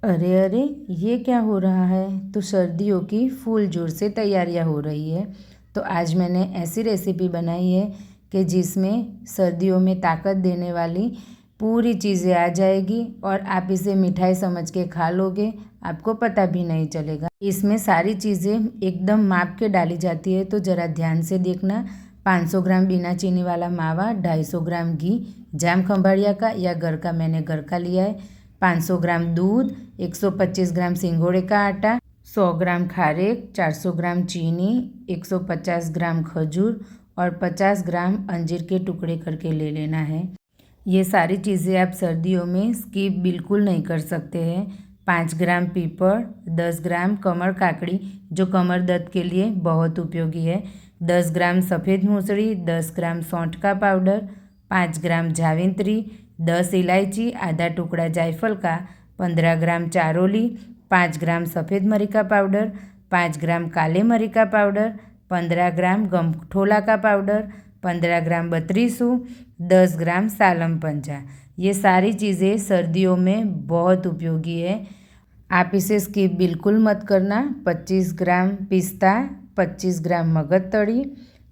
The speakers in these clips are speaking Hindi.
अरे अरे, ये क्या हो रहा है? तो सर्दियों की फुल जोर से तैयारियां हो रही है। तो आज मैंने ऐसी रेसिपी बनाई है कि जिसमें सर्दियों में ताकत देने वाली पूरी चीज़ें आ जाएगी और आप इसे मिठाई समझ के खा लोगे, आपको पता भी नहीं चलेगा। इसमें सारी चीज़ें एकदम माप के डाली जाती है, तो ज़रा ध्यान से देखना। 500 ग्राम बिना चीनी वाला मावा, 250 ग्राम घी, जाम खंभाड़िया का या घर का, मैंने घर का लिया है, 500 ग्राम दूध, 125 ग्राम सिंगोड़े का आटा, 100 ग्राम खारेक, 400 ग्राम चीनी, 150 ग्राम खजूर और 50 ग्राम अंजीर के टुकड़े करके ले लेना है। ये सारी चीज़ें आप सर्दियों में स्किप बिल्कुल नहीं कर सकते हैं। 5 ग्राम पीपल, 10 ग्राम कमर काकड़ी जो कमर दर्द के लिए बहुत उपयोगी है, 10 ग्राम सफ़ेद मूसली, 10 ग्राम सौंठ का पाउडर, 5 ग्राम जावित्री, 10 इलायची, आधा टुकड़ा जायफल का, 15 ग्राम चारोली, 5 ग्राम सफ़ेद मरी का पाउडर, 5 ग्राम काले मरी का पाउडर, 15 ग्राम गमठोला का पाउडर, 15 ग्राम बतरीसू, 10 ग्राम सालम पंजा। ये सारी चीज़ें सर्दियों में बहुत उपयोगी है, आप इसे स्किप बिल्कुल मत करना। 25 ग्राम पिस्ता, 25 ग्राम मगजतरी,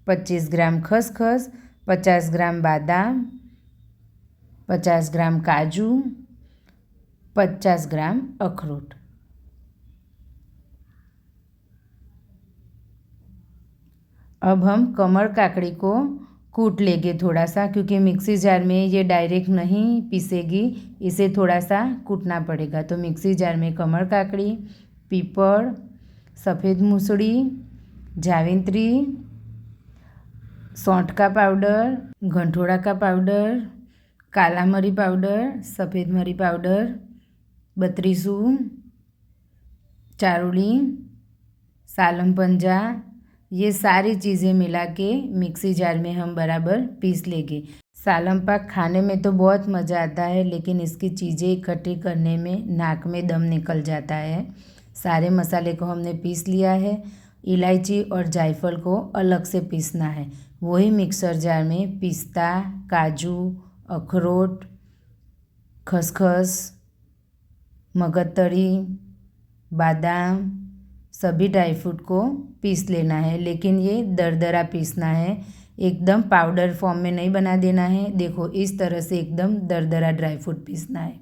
25 ग्राम खसखस, 50 ग्राम बादाम, 50 ग्राम काजू, 50 ग्राम अखरोट। अब हम कमर काकड़ी को कूट लेंगे थोड़ा सा, क्योंकि मिक्सी जार में ये डायरेक्ट नहीं पीसेगी, इसे थोड़ा सा कूटना पड़ेगा। तो मिक्सी जार में कमर काकड़ी, पीपल, सफ़ेद मूसली, जावित्री, सौंठ का पाउडर, गंठोड़ा का पाउडर, काला मरी पाउडर, सफ़ेद मरी पाउडर, बतरीसू, चारोली, सालम पंजा, ये सारी चीज़ें मिला के मिक्सी जार में हम बराबर पीस लेंगे। सालम पाक खाने में तो बहुत मज़ा आता है, लेकिन इसकी चीज़ें इकट्ठी करने में नाक में दम निकल जाता है। सारे मसाले को हमने पीस लिया है, इलायची और जायफल को अलग से पीसना है। वही मिक्सर जार में पिस्ता, काजू, अखरोट, खसखस, मगजतरी, बादाम, सभी ड्राई फ्रूट को पीस लेना है, लेकिन ये दरदरा पीसना है, एकदम पाउडर फॉर्म में नहीं बना देना है। देखो इस तरह से एकदम दरदरा ड्राई फ्रूट पीसना है।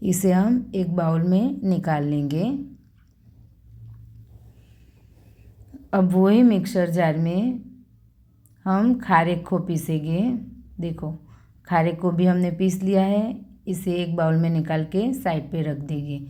इसे हम एक बाउल में निकाल लेंगे। अब वही मिक्सर जार में हम खारेक को पीसेंगे। देखो खारेक को भी हमने पीस लिया है, इसे एक बाउल में निकाल के साइड पे रख देंगे।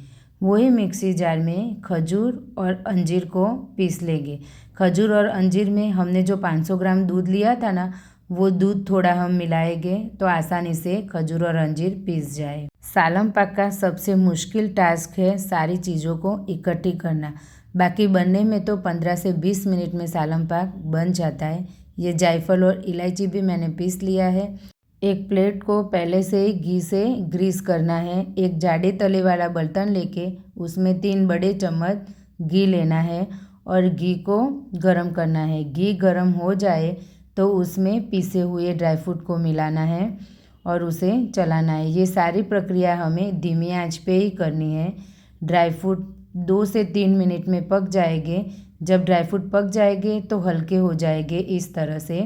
वही मिक्सी जार में खजूर और अंजीर को पीस लेंगे। खजूर और अंजीर में हमने जो 500 ग्राम दूध लिया था ना, वो दूध थोड़ा हम मिलाएंगे तो आसानी से खजूर और अंजीर पीस जाए। सालम पाक का सबसे मुश्किल टास्क है सारी चीज़ों को इकट्ठी करना, बाकी बनने में तो 15 से 20 मिनट में सालम पाक बन जाता है। ये जायफल और इलायची भी मैंने पीस लिया है। एक प्लेट को पहले से ही घी से ग्रीस करना है। एक जाड़े तले वाला बर्तन लेके उसमें 3 बड़े चम्मच घी लेना है और घी को गरम करना है। घी गरम हो जाए तो उसमें पीसे हुए ड्राई फ्रूट को मिलाना है और उसे चलाना है। ये सारी प्रक्रिया हमें धीमी आंच पे ही करनी है। ड्राई फ्रूट 2 से 3 मिनट में पक जाएंगे। जब ड्राई फ्रूट पक जाएंगे तो हल्के हो जाएंगे इस तरह से।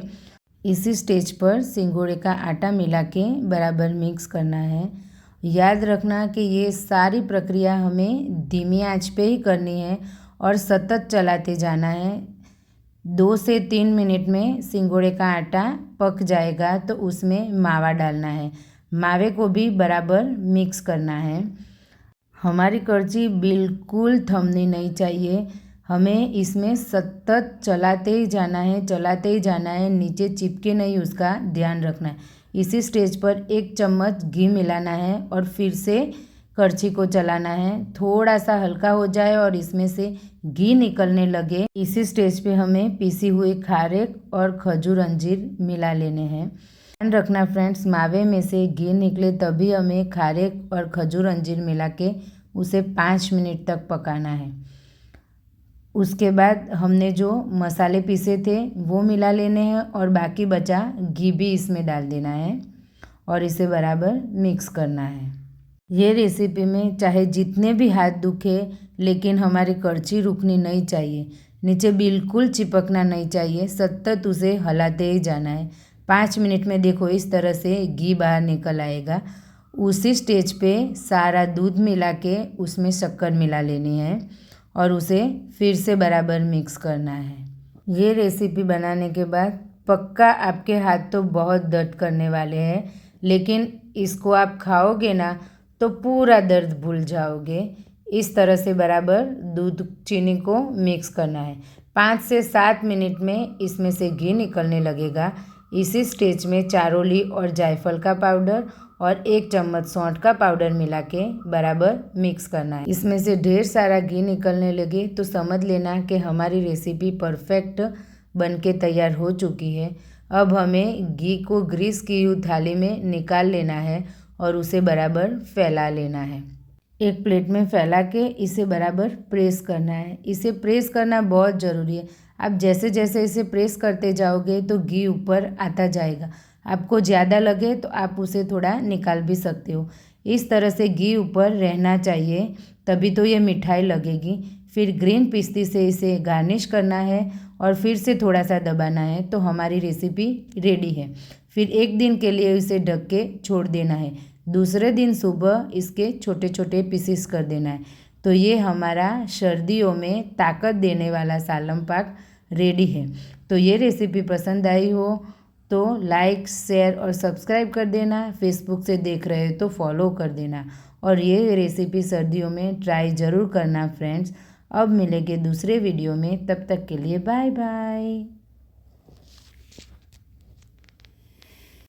इसी स्टेज पर सिंगोड़े का आटा मिला के बराबर मिक्स करना है। याद रखना कि ये सारी प्रक्रिया हमें धीमी आंच पे ही करनी है और सतत चलाते जाना है। 2 से 3 मिनट में सिंगोड़े का आटा पक जाएगा तो उसमें मावा डालना है। मावे को भी बराबर मिक्स करना है। हमारी कड़छी बिल्कुल थमनी नहीं चाहिए, हमें इसमें सतत चलाते ही जाना है, चलाते ही जाना है, नीचे चिपके नहीं उसका ध्यान रखना है। इसी स्टेज पर 1 चम्मच घी मिलाना है और फिर से कड़छी को चलाना है। थोड़ा सा हल्का हो जाए और इसमें से घी निकलने लगे, इसी स्टेज पे हमें पीसी हुई खारेक और खजूर अंजीर मिला लेने हैं। ध्यान रखना फ्रेंड्स, मावे में से घी निकले तभी हमें खारेक और खजूर अंजीर मिला के उसे 5 मिनट तक पकाना है। उसके बाद हमने जो मसाले पीसे थे वो मिला लेने हैं और बाकी बचा घी भी इसमें डाल देना है और इसे बराबर मिक्स करना है। ये रेसिपी में चाहे जितने भी हाथ दुखे, लेकिन हमारी कड़छी रुकनी नहीं चाहिए, नीचे बिल्कुल चिपकना नहीं चाहिए, सतत उसे हलाते ही जाना है। 5 मिनट में देखो इस तरह से घी बाहर निकल आएगा। उसी स्टेज पे सारा दूध मिला के उसमें शक्कर मिला लेनी है और उसे फिर से बराबर मिक्स करना है। ये रेसिपी बनाने के बाद पक्का आपके हाथ तो बहुत दर्द करने वाले हैं, लेकिन इसको आप खाओगे ना तो पूरा दर्द भूल जाओगे। इस तरह से बराबर दूध चीनी को मिक्स करना है। 5 से 7 मिनट में इसमें से घी निकलने लगेगा। इसी स्टेज में चारोली और जायफल का पाउडर और 1 चम्मच सौंठ का पाउडर मिला के बराबर मिक्स करना है। इसमें से ढेर सारा घी निकलने लगे तो समझ लेना कि हमारी रेसिपी परफेक्ट बनके तैयार हो चुकी है। अब हमें घी को ग्रीस की हुई थाली में निकाल लेना है और उसे बराबर फैला लेना है। एक प्लेट में फैला के इसे बराबर प्रेस करना है। इसे प्रेस करना बहुत ज़रूरी है। आप जैसे जैसे इसे प्रेस करते जाओगे तो घी ऊपर आता जाएगा। आपको ज़्यादा लगे तो आप उसे थोड़ा निकाल भी सकते हो। इस तरह से घी ऊपर रहना चाहिए, तभी तो ये मिठाई लगेगी। फिर ग्रीन पिस्ती से इसे गार्निश करना है और फिर से थोड़ा सा दबाना है तो हमारी रेसिपी रेडी है। फिर 1 दिन के लिए इसे ढक के छोड़ देना है। दूसरे दिन सुबह इसके छोटे छोटे पीसेस कर देना है। तो ये हमारा सर्दियों में ताकत देने वाला सालम पाक रेडी है। तो ये रेसिपी पसंद आई हो तो लाइक, शेयर और सब्सक्राइब कर देना। फेसबुक से देख रहे हो तो फॉलो कर देना और ये रेसिपी सर्दियों में ट्राई ज़रूर करना फ्रेंड्स। अब मिलेंगे दूसरे वीडियो में, तब तक के लिए बाय बाय।